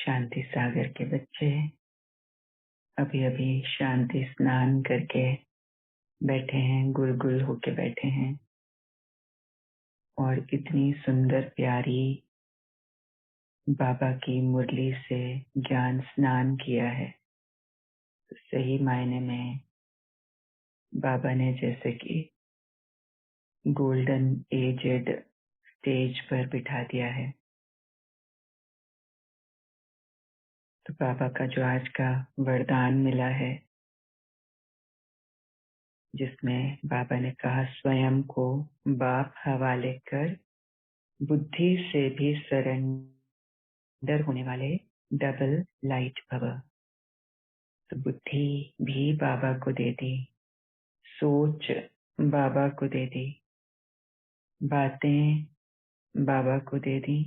शांति सागर के बच्चे अभी अभी शांति स्नान करके बैठे हैं, गुल होके बैठे हैं और इतनी सुंदर प्यारी बाबा की मुरली से ज्ञान स्नान किया है। तो सही मायने में बाबा ने जैसे कि गोल्डन एजेड स्टेज पर बिठा दिया है। तो बाबा का जो आज का वरदान मिला है, जिसमें बाबा ने कहा स्वयं को बाप हवाले कर बुद्धि से भी सरेंडर होने वाले डबल लाइट भव। तो बुद्धि भी बाबा को दे दी, सोच बाबा को दे दी, बातें बाबा को दे दी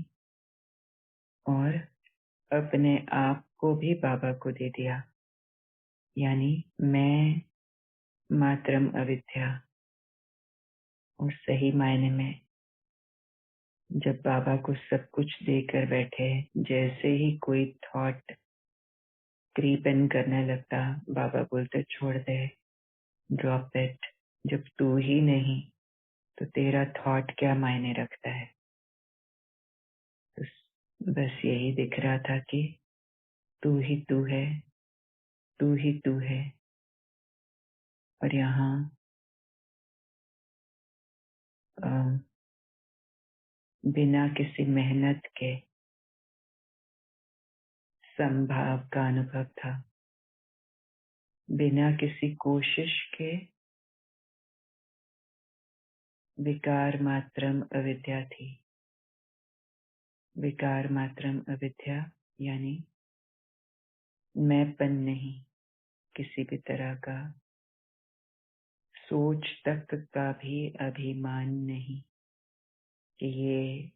और अपने आप को भी बाबा को दे दिया। यानी मैं मात्रम अविद्या। और सही मायने में जब बाबा को सब कुछ देकर बैठे, जैसे ही कोई थॉट क्रीप इन करने लगता, बाबा बोलते छोड़ दे, ड्रॉप इट। जब तू ही नहीं तो तेरा थॉट क्या मायने रखता है। तो बस यही दिख रहा था कि तू ही तू है, तू ही तू है। और यहाँ बिना किसी मेहनत के संभाव का अनुभव था, बिना किसी कोशिश के विकार मात्रम अविद्या थी। विकार मात्रम अविद्या यानी मैंपन नहीं, किसी भी तरह का सोच तक का भी अभिमान नहीं कि ये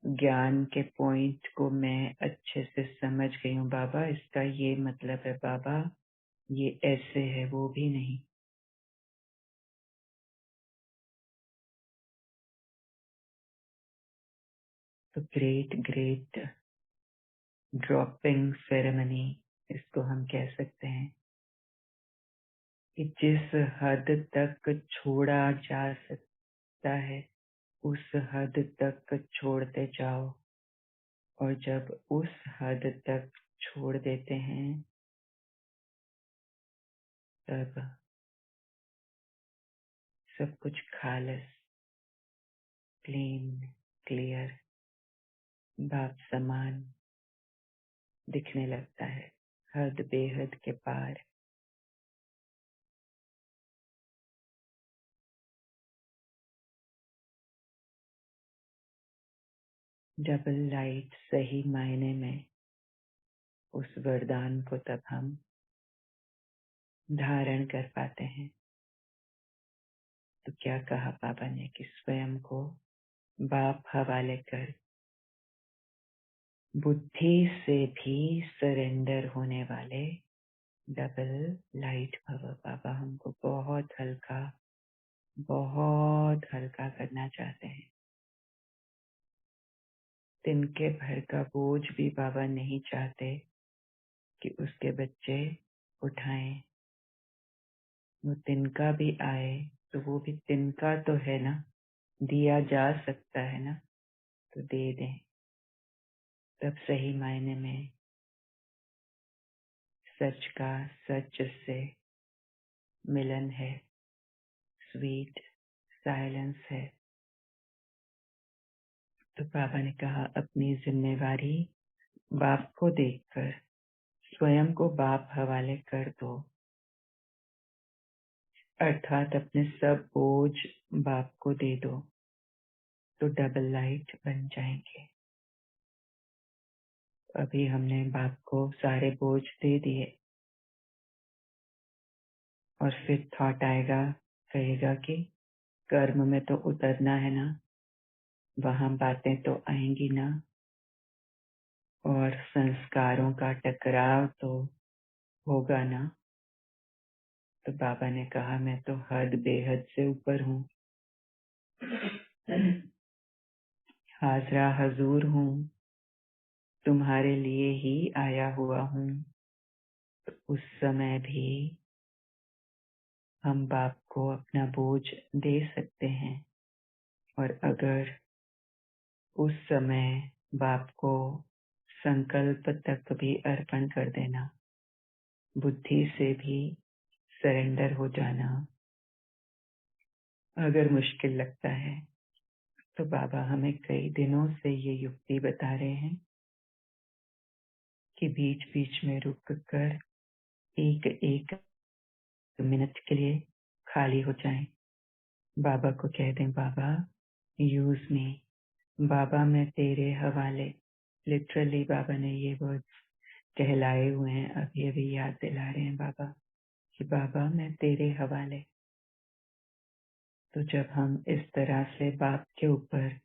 ज्ञान के पॉइंट को मैं अच्छे से समझ गई हूँ बाबा, इसका ये मतलब है बाबा, ये ऐसे है, वो भी नहीं। तो ग्रेट ड्रॉपिंग सेरेमनी इसको हम कह सकते हैं कि जिस हद तक छोड़ा जा सकता है उस हद तक छोड़ते जाओ। और जब उस हद तक छोड़ देते हैं तब सब कुछ खालस, क्लीन, क्लियर, बाप समान दिखने लगता है, हद बेहद के पार। डबल लाइट सही मायने में उस वरदान को तब हम धारण कर पाते हैं। तो क्या कहा बाबा ने कि स्वयं को बाप हवाले कर बुद्धि से भी सरेंडर होने वाले डबल लाइट भव। बाबा हमको बहुत हल्का करना चाहते हैं। तिनके भर का बोझ भी बाबा नहीं चाहते कि उसके बच्चे उठाएं। वो तिनका भी आए तो वो भी तिनका तो है ना, दिया जा सकता है ना, तो दे दें। तब सही मायने में सच का सच से मिलन है, स्वीट साइलेंस है। तो बाबा ने कहा अपनी जिम्मेवारी बाप को देखकर स्वयं को बाप हवाले कर दो, अर्थात अपने सब बोझ बाप को दे दो, तो डबल लाइट बन जाएंगे। अभी हमने बाप को सारे बोझ दे दिए और फिर थॉट आएगा, कहेगा कि कर्म में तो उतरना है ना, वहां बातें तो आएंगी ना, और संस्कारों का टकराव तो होगा ना। तो बाबा ने कहा मैं तो हद बेहद से ऊपर हूँ, हाजरा हजूर हूँ, तुम्हारे लिए ही आया हुआ हूँ, तो उस समय भी हम बाप को अपना बोझ दे सकते हैं। और अगर उस समय बाप को संकल्प तक भी अर्पण कर देना, बुद्धि से भी सरेंडर हो जाना अगर मुश्किल लगता है, तो बाबा हमें कई दिनों से ये युक्ति बता रहे हैं कि बीच बीच में रुक कर एक एक मिनट के लिए खाली हो जाएं। बाबा को कह दें, बाबा यूज मी, बाबा मैं तेरे हवाले। लिटरली बाबा ने ये वर्ड्स कहलाए हुए हैं, अभी अभी याद दिला रहे हैं बाबा कि बाबा मैं तेरे हवाले। तो जब हम इस तरह से बाप के ऊपर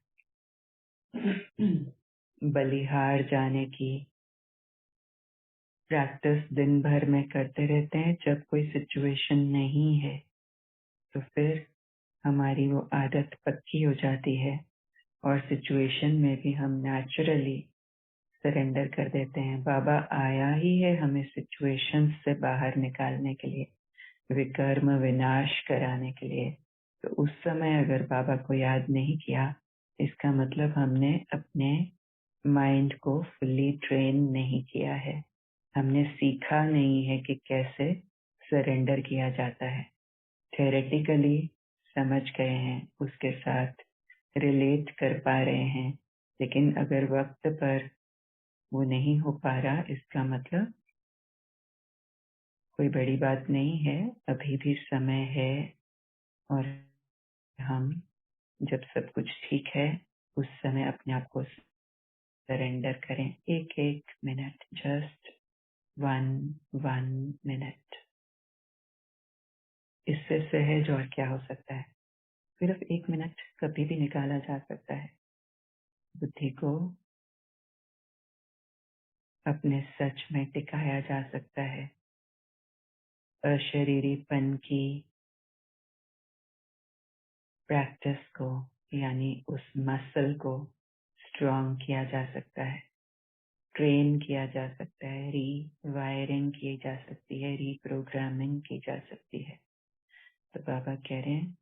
बलिहार जाने की प्रैक्टिस दिन भर में करते रहते हैं, जब कोई सिचुएशन नहीं है तो फिर हमारी वो आदत पक्की हो जाती है और सिचुएशन में भी हम नेचुरली सरेंडर कर देते हैं। बाबा आया ही है हमें सिचुएशन से बाहर निकालने के लिए, विकर्म विनाश कराने के लिए। तो उस समय अगर बाबा को याद नहीं किया, इसका मतलब हमने अपने माइंड को फुल्ली ट्रेन नहीं किया है, हमने सीखा नहीं है कि कैसे सरेंडर किया जाता है। थेरेटिकली समझ गए हैं, उसके साथ रिलेट कर पा रहे हैं, लेकिन अगर वक्त पर वो नहीं हो पा रहा, इसका मतलब कोई बड़ी बात नहीं है, अभी भी समय है। और हम जब सब कुछ ठीक है, उस समय अपने आप को सरेंडर करें। एक एक मिनट, जस्ट वन मिनट। इससे सहज और क्या हो सकता है। सिर्फ 1 मिनट कभी भी निकाला जा सकता है। बुद्धि को अपने सच में टिकाया जा सकता है। अशरीरीपन की प्रैक्टिस को, यानी उस मसल को स्ट्रॉन्ग किया जा सकता है, ट्रेन किया जा सकता है, रीवायरिंग की जा सकती है, रीप्रोग्रामिंग की जा सकती है। तो बाबा कह रहे हैं,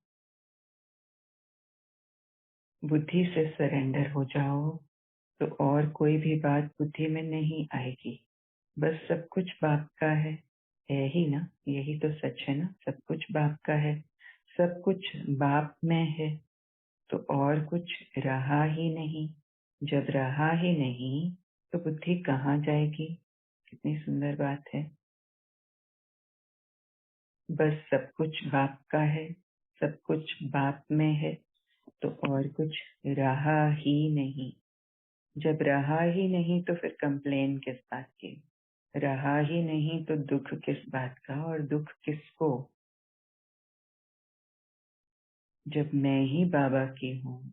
बुद्धि से सरेंडर हो जाओ तो और कोई भी बात बुद्धि में नहीं आएगी। बस सब कुछ बाप का है ही ना, यही तो सच है ना, सब कुछ बाप का है, सब कुछ बाप में है, तो और कुछ रहा ही नहीं। जब रहा ही नहीं तो बुद्धि कहाँ जाएगी। कितनी सुंदर बात है। बस सब कुछ बाप का है, सब कुछ बाप में है, तो और कुछ रहा ही नहीं। जब रहा ही नहीं तो फिर कंप्लेन किस बात की, रहा ही नहीं तो दुख किस बात का, और दुख किसको। जब मैं ही बाबा की हूँ,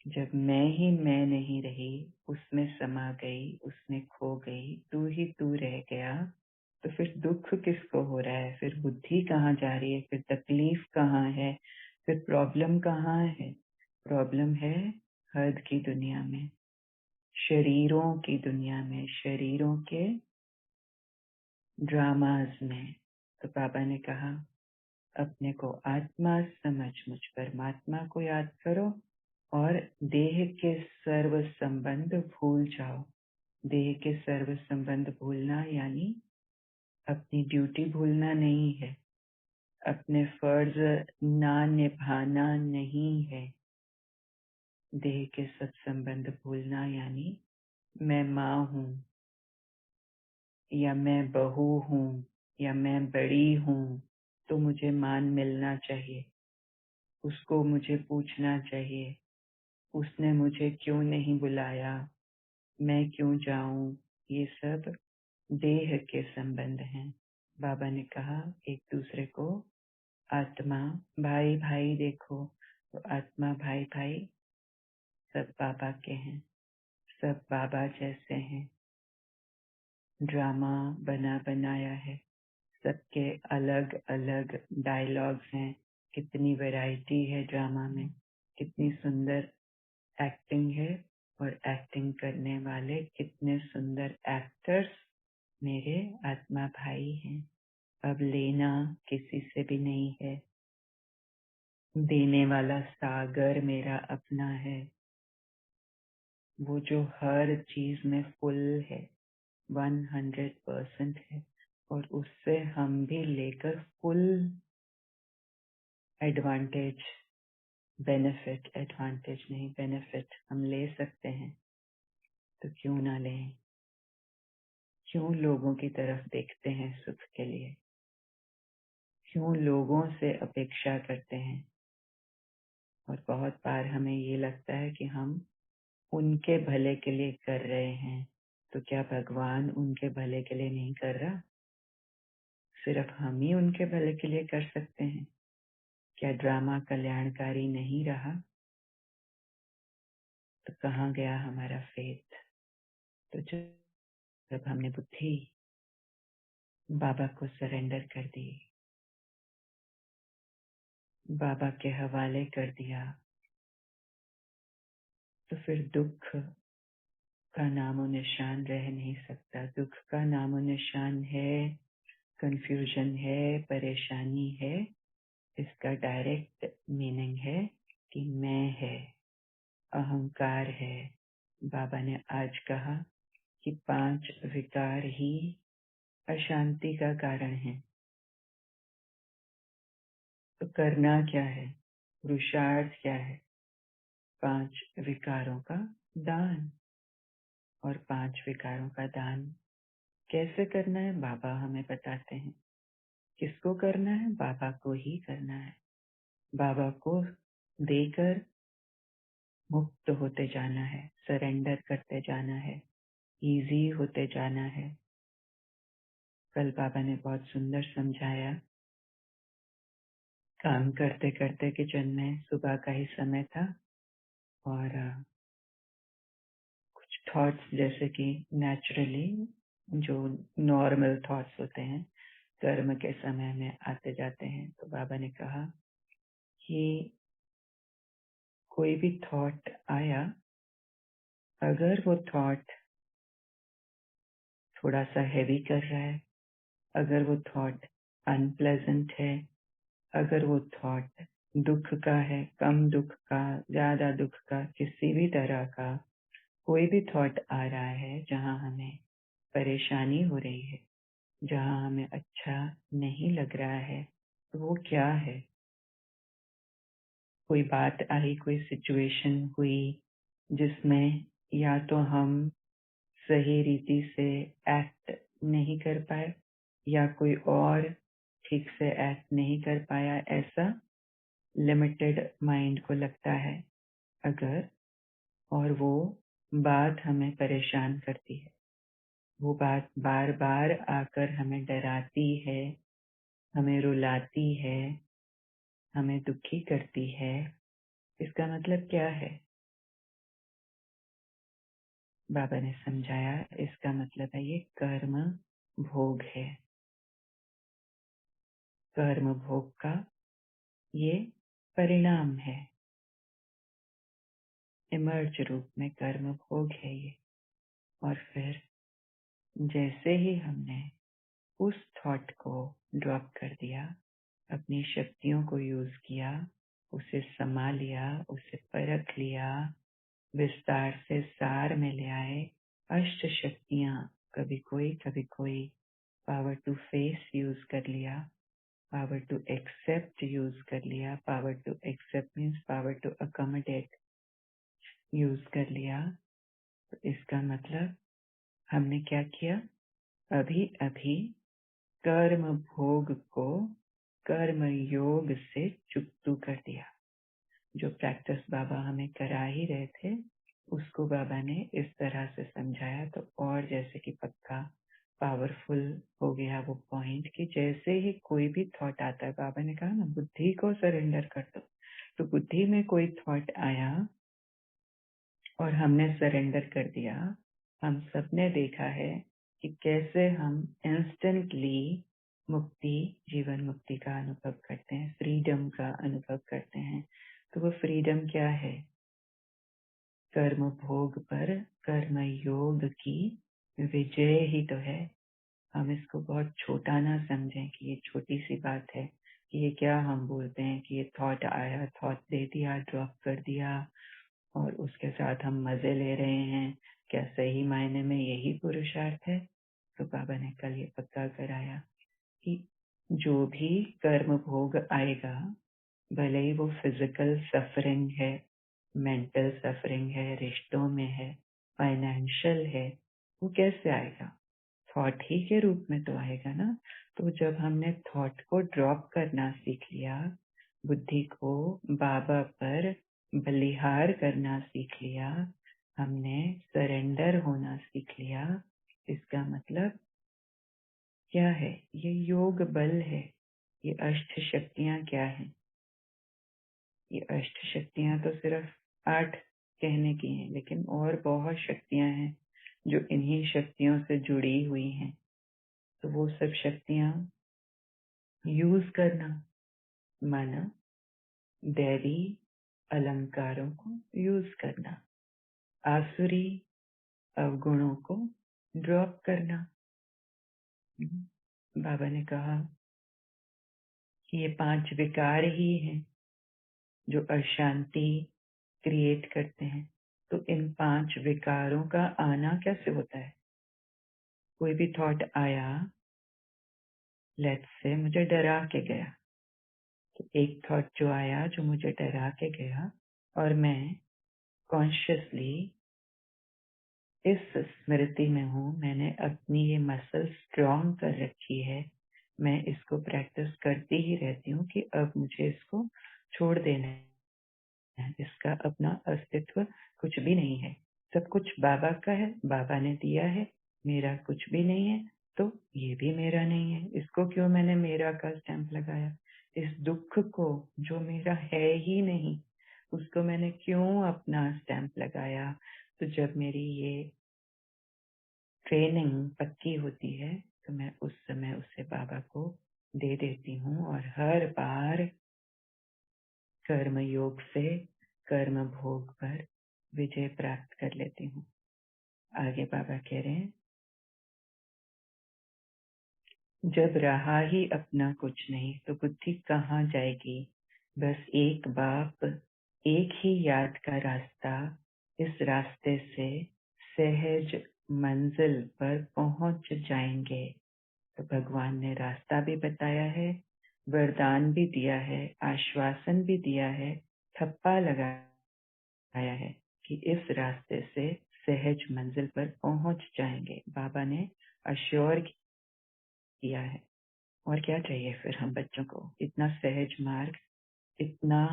जब मैं ही मैं नहीं रही, उसमें समा गई, उसमें खो गई, तू ही तू रह गया, तो फिर दुख किसको हो रहा है, फिर बुद्धि कहाँ जा रही है, फिर तकलीफ कहाँ है, फिर प्रॉब्लम कहाँ है। प्रॉब्लम है हद की दुनिया में, शरीरों की दुनिया में, शरीरों के ड्रामाज में। तो बाबा ने कहा, अपने को आत्मा समझ मुझ परमात्मा को याद करो और देह के सर्व संबंध भूल जाओ। देह के सर्व संबंध भूलना यानी अपनी ड्यूटी भूलना नहीं है, अपने फर्ज ना निभाना नहीं है। देह के सब संबंध भूलना यानी मैं माँ हूँ, या मैं बहू हूँ, या मैं बड़ी हूँ, तो मुझे मान मिलना चाहिए, उसको मुझे पूछना चाहिए, उसने मुझे क्यों नहीं बुलाया, मैं क्यों जाऊं। ये सब देह के संबंध हैं। बाबा ने कहा, एक दूसरे को आत्मा भाई भाई देखो, तो आत्मा भाई भाई सब बाबा के हैं, सब बाबा जैसे हैं। ड्रामा बना बनाया है, सबके अलग अलग डायलॉग्स हैं। कितनी वैरायटी है ड्रामा में, कितनी सुंदर एक्टिंग है, और एक्टिंग करने वाले कितने सुंदर एक्टर्स मेरे आत्मा भाई हैं। अब लेना किसी से भी नहीं है, देने वाला सागर मेरा अपना है, वो जो हर चीज में फुल है, 100% है, और उससे हम भी लेकर फुल एडवांटेज, बेनिफिट, एडवांटेज नहीं बेनिफिट हम ले सकते हैं। तो क्यों ना लें? क्यों लोगों की तरफ देखते हैं सुख के लिए? क्यों लोगों से अपेक्षा करते हैं? और बहुत बार हमें ये लगता है कि हम उनके भले के लिए कर रहे हैं, तो क्या भगवान उनके भले के लिए नहीं कर रहा? सिर्फ हम ही उनके भले के लिए कर सकते हैं। क्या ड्रामा कल्याणकारी नहीं रहा? तो कहाँ गया हमारा फेथ? तो जब हमने बुद्धि बाबा को सरेंडर कर दी, बाबा के हवाले कर दिया, तो फिर दुख का नामो निशान रह नहीं सकता। दुख का नामो निशान है, कंफ्यूजन है, परेशानी है। इसका डायरेक्ट मीनिंग है कि मैं है, अहंकार है। बाबा ने आज कहा कि 5 विकार ही अशांति का कारण है। तो करना क्या है? पुरुषार्थ क्या है? 5 विकारों का दान। और 5 विकारों का दान कैसे करना है? बाबा हमें बताते हैं। किसको करना है? बाबा को ही करना है। बाबा को देकर मुक्त होते जाना है, सरेंडर करते जाना है, इजी होते जाना है। कल बाबा ने बहुत सुंदर समझाया। काम करते करते किचन में, सुबह का ही समय था, और कुछ थॉट्स जैसे कि नेचुरली जो नॉर्मल थॉट्स होते हैं कर्म के समय में आते जाते हैं। तो बाबा ने कहा कि कोई भी थॉट आया, अगर वो थॉट थोड़ा सा हैवी कर रहा है, अगर वो थॉट अनप्लेजेंट है, अगर वो थॉट दुख का है, कम दुख का, ज्यादा दुख का, किसी भी तरह का कोई भी थॉट आ रहा है जहां हमें परेशानी हो रही है, जहां हमें अच्छा नहीं लग रहा है, तो वो क्या है? कोई बात आई, कोई सिचुएशन हुई जिसमें या तो हम सही रीति से एक्ट नहीं कर पाए, या कोई और ठीक से एक्ट नहीं कर पाया, ऐसा लिमिटेड माइंड को लगता है अगर, और वो बात हमें परेशान करती है, वो बात बार बार आकर हमें डराती है, हमें रुलाती है, हमें दुखी करती है। इसका मतलब क्या है? बाबा ने समझाया, इसका मतलब है ये कर्म भोग है। कर्म भोग का ये परिणाम है, इमर्ज रूप में कर्म भोग है ये। और फिर जैसे ही हमने उस थॉट को ड्रॉप कर दिया, अपनी शक्तियों को यूज किया, उसे समा लिया, उसे परख लिया, विस्तार से सार में ले आए, अष्ट शक्तियां, कभी कोई पावर टू फेस यूज कर लिया, पावर टू एक्सेप्ट यूज कर लिया, power to accept means power to accommodate use कर लिया। तो इसका मतलब हमने क्या किया? अभी अभी कर्म भोग को कर्म योग से चुकतू कर दिया। जो प्रैक्टिस बाबा हमें करा ही रहे थे, उसको बाबा ने इस तरह से समझाया, तो और जैसे कि पक्का पावरफुल हो गया वो पॉइंट कि जैसे ही कोई भी थॉट आता है, बाबा ने कहा ना बुद्धि को सरेंडर कर दो। तो बुद्धि में कोई थॉट आया और हमने सरेंडर कर दिया। हम सबने देखा है कि कैसे हम इंस्टेंटली मुक्ति, जीवन मुक्ति का अनुभव करते हैं, फ्रीडम का अनुभव करते हैं। तो वो फ्रीडम क्या है? कर्म भोग पर कर्म योग की विजय ही तो है। हम इसको बहुत छोटा ना समझें कि ये छोटी सी बात है, कि ये क्या हम बोलते हैं कि ये थॉट आया, थॉट दे दिया, ड्रॉप कर दिया और उसके साथ हम मजे ले रहे हैं। क्या सही मायने में यही पुरुषार्थ है? तो बाबा ने कल ये पक्का कराया कि जो भी कर्म भोग आएगा, भले ही वो फिजिकल सफरिंग है, मेंटल सफरिंग है, रिश्तों में है, फाइनेंशियल है, वो कैसे आएगा? थॉट ही के रूप में तो आएगा ना। तो जब हमने थॉट को ड्रॉप करना सीख लिया, बुद्धि को बाबा पर बलिहार करना सीख लिया, हमने सरेंडर होना सीख लिया, इसका मतलब क्या है? ये योग बल है। ये अष्ट शक्तियां क्या है? ये अष्ट शक्तियां तो सिर्फ 8 कहने की हैं, लेकिन और बहुत शक्तियां हैं जो इन्हीं शक्तियों से जुड़ी हुई हैं। तो वो सब शक्तियां यूज करना, माना दैवी अलंकारों को यूज करना, आसुरी अवगुणों को ड्रॉप करना। बाबा ने कहा कि ये 5 विकार ही हैं जो अशांति क्रिएट करते हैं। तो इन 5 विकारों का आना कैसे होता है? कोई भी थॉट आया, लेट्स से मुझे डरा के गया, तो एक थॉट जो आया जो मुझे डरा के गया, और मैं कॉन्शियसली इस स्मृति में हूँ, मैंने अपनी ये मसल स्ट्रॉन्ग कर रखी है, मैं इसको प्रैक्टिस करती ही रहती हूँ कि अब मुझे इसको छोड़ देना है। इसका अपना अस्तित्व कुछ भी नहीं है, सब कुछ बाबा का है, बाबा ने दिया है, मेरा कुछ भी नहीं है। तो ये भी मेरा नहीं है, इसको क्यों मैंने मेरा का स्टैंप लगाया? इस दुख को जो मेरा है ही नहीं, उसको मैंने क्यों अपना स्टैंप लगाया? तो जब मेरी ये ट्रेनिंग पक्की होती है, तो मैं उस समय उसे बाबा को दे देती हूँ और हर बार कर्म योग से कर्म भोग पर विजय प्राप्त कर लेती हूँ। आगे बाबा कह रहे हैं, जब रहा ही अपना कुछ नहीं तो बुद्धि कहाँ जाएगी? बस एक बाप, एक ही याद का रास्ता, इस रास्ते से सहज मंजिल पर पहुंच जाएंगे। तो भगवान ने रास्ता भी बताया है, वरदान भी दिया है, आश्वासन भी दिया है, ठप्पा लगाया है कि इस रास्ते से सहज मंजिल पर पहुंच जाएंगे। बाबा ने अश्योर किया है। और क्या चाहिए फिर हम बच्चों को? इतना सहज मार्ग, इतना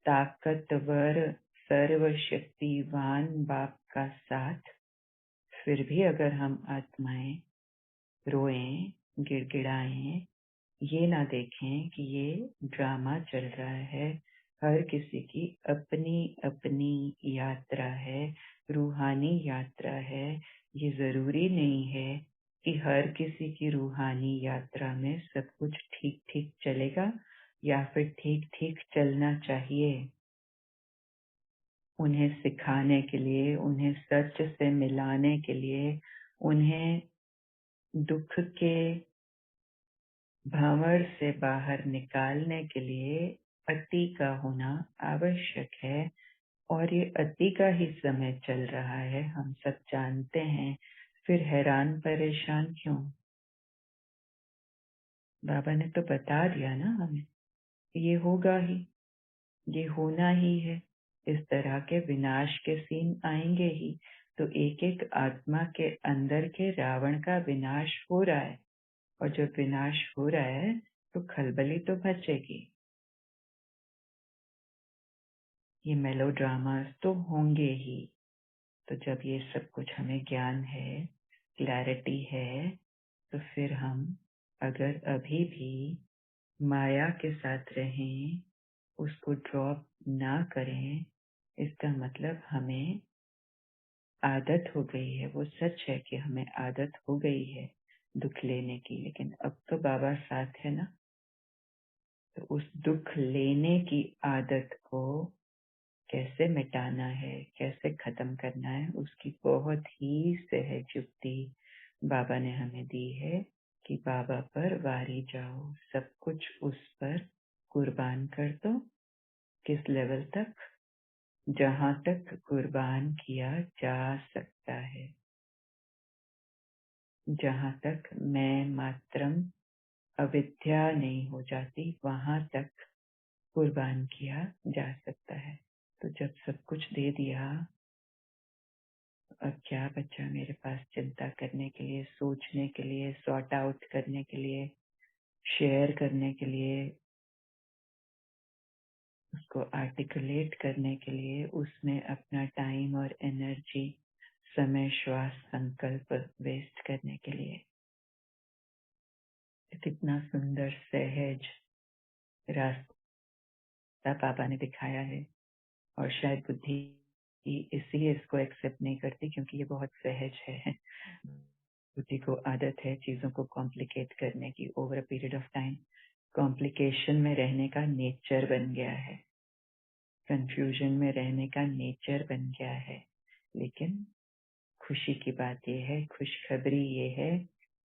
ताकतवर सर्वशक्तिवान बाप का साथ, फिर भी अगर हम आत्माएं रोएं, गिड़गिड़ाएं, ये ना देखें कि ये ड्रामा चल रहा है, हर किसी की अपनी अपनी यात्रा है, रूहानी यात्रा है। ये जरूरी नहीं है कि हर किसी की रूहानी यात्रा में सब कुछ ठीक ठीक चलेगा या फिर ठीक ठीक चलना चाहिए। उन्हें सिखाने के लिए, उन्हें सच से मिलाने के लिए, उन्हें दुख के भंवर से बाहर निकालने के लिए अति का होना आवश्यक है। और ये अति का ही समय चल रहा है, हम सब जानते हैं। फिर हैरान परेशान क्यों? बाबा ने तो बता दिया ना हमें, ये होगा ही, ये होना ही है। इस तरह के विनाश के सीन आएंगे ही। तो एक एक आत्मा के अंदर के रावण का विनाश हो रहा है, और जब विनाश हो रहा है तो खलबली तो मचेगी। ये मेलोड्रामास तो होंगे ही। तो जब ये सब कुछ हमें ज्ञान है, क्लैरिटी है, तो फिर हम अगर अभी भी माया के साथ रहें, उसको ड्रॉप ना करें, इसका मतलब हमें आदत हो गई है। वो सच है कि हमें आदत हो गई है दुख लेने की, लेकिन अब तो बाबा साथ है ना। तो उस दुख लेने की आदत को कैसे मिटाना है, कैसे खत्म करना है, उसकी बहुत ही सहज युक्ति बाबा ने हमें दी है कि बाबा पर वारी जाओ, सब कुछ उस पर कुर्बान कर दो। किस लेवल तक? जहां तक कुर्बान किया जा सकता है, जहां तक मैं मात्रम अविद्या नहीं हो जाती, वहां तक कुर्बान किया जा सकता है। तो जब सब कुछ दे दिया, अब क्या बचा मेरे पास चिंता करने के लिए, सोचने के लिए, सॉर्ट आउट करने के लिए, शेयर करने के लिए, उसको आर्टिकुलेट करने के लिए, उसमें अपना टाइम और एनर्जी, समय, श्वास, संकल्प वेस्ट करने के लिए। कितना सुंदर सहज रास्ता बाबा ने दिखाया है। और शायद बुद्धि इसलिए इसको एक्सेप्ट नहीं करती क्योंकि ये बहुत सहज है। बुद्धि को आदत है चीजों को कॉम्प्लिकेट करने की। Over a period of time complication में रहने का नेचर बन गया है, कंफ्यूजन में रहने का नेचर बन गया है। लेकिन खुशी की बात यह है, खुशखबरी ये है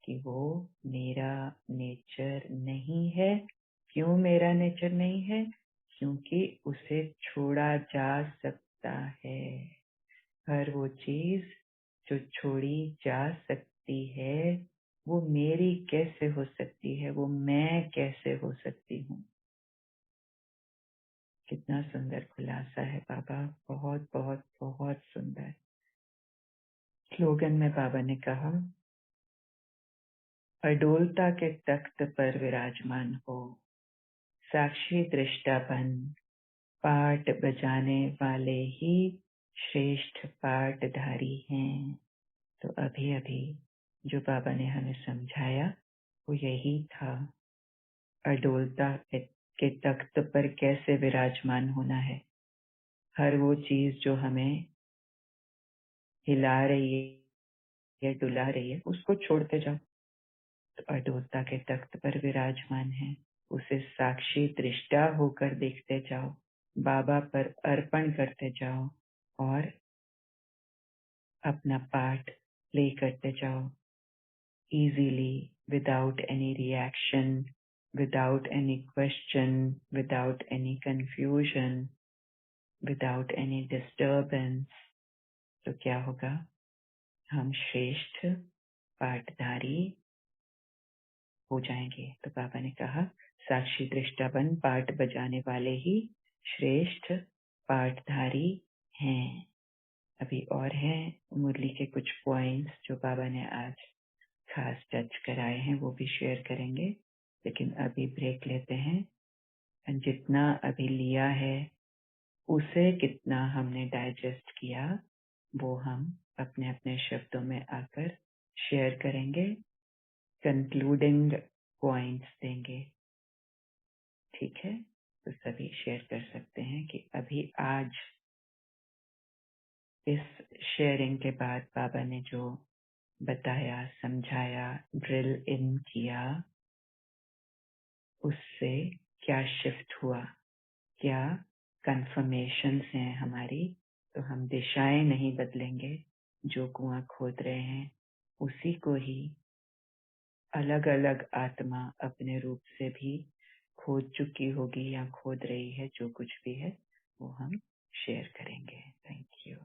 कि वो मेरा नेचर नहीं है। क्यों मेरा नेचर नहीं है? क्योंकि उसे छोड़ा जा सकता है। हर वो चीज जो छोड़ी जा सकती है, वो मेरी कैसे हो सकती है? वो मैं कैसे हो सकती हूँ? कितना सुंदर खुलासा है बाबा, बहुत बहुत बहुत सुंदर। स्लोगन में बाबा ने कहा, अडोलता के तख्त पर विराजमान हो, साक्षी दृष्टा बन, पाठ बजाने वाले ही श्रेष्ठ पाठधारी हैं। तो अभी अभी जो बाबा ने हमें समझाया वो यही था। अडोलता के तख्त पर कैसे विराजमान होना है। हर वो चीज जो हमें हिला रही है या डुला रही है, उसको छोड़ते जाओ। तो अडोलता के तख्त पर विराजमान है, उसे साक्षी दृष्टा होकर देखते जाओ, बाबा पर अर्पण करते जाओ और अपना पाठ प्ले करते जाओ easily, without any reaction, without any question, without any confusion, without any disturbance। तो क्या होगा? हम श्रेष्ठ पाठधारी हो जाएंगे। तो बाबा ने कहा, साक्षी दृष्टा बन, पाठ बजाने वाले ही श्रेष्ठ पाठधारी हैं। अभी और हैं मुरली के कुछ पॉइंट्स जो बाबा ने आज खास टच कराए हैं, वो भी शेयर करेंगे। लेकिन अभी ब्रेक लेते हैं। जितना अभी लिया है उसे कितना हमने डाइजेस्ट किया, वो हम अपने अपने शब्दों में आकर शेयर करेंगे, कंक्लूडिंग पॉइंट्स देंगे। ठीक है? तो सभी शेयर कर सकते हैं कि अभी आज इस शेयरिंग के बाद बाबा ने जो बताया, समझाया, ड्रिल इन किया, उससे क्या शिफ्ट हुआ, क्या कंफर्मेशंस हैं हमारी। तो हम दिशाएं नहीं बदलेंगे, जो कुआं खोद रहे हैं उसी को ही अलग अलग आत्मा अपने रूप से भी खोद चुकी होगी या खोद रही है। जो कुछ भी है वो हम शेयर करेंगे। Thank you.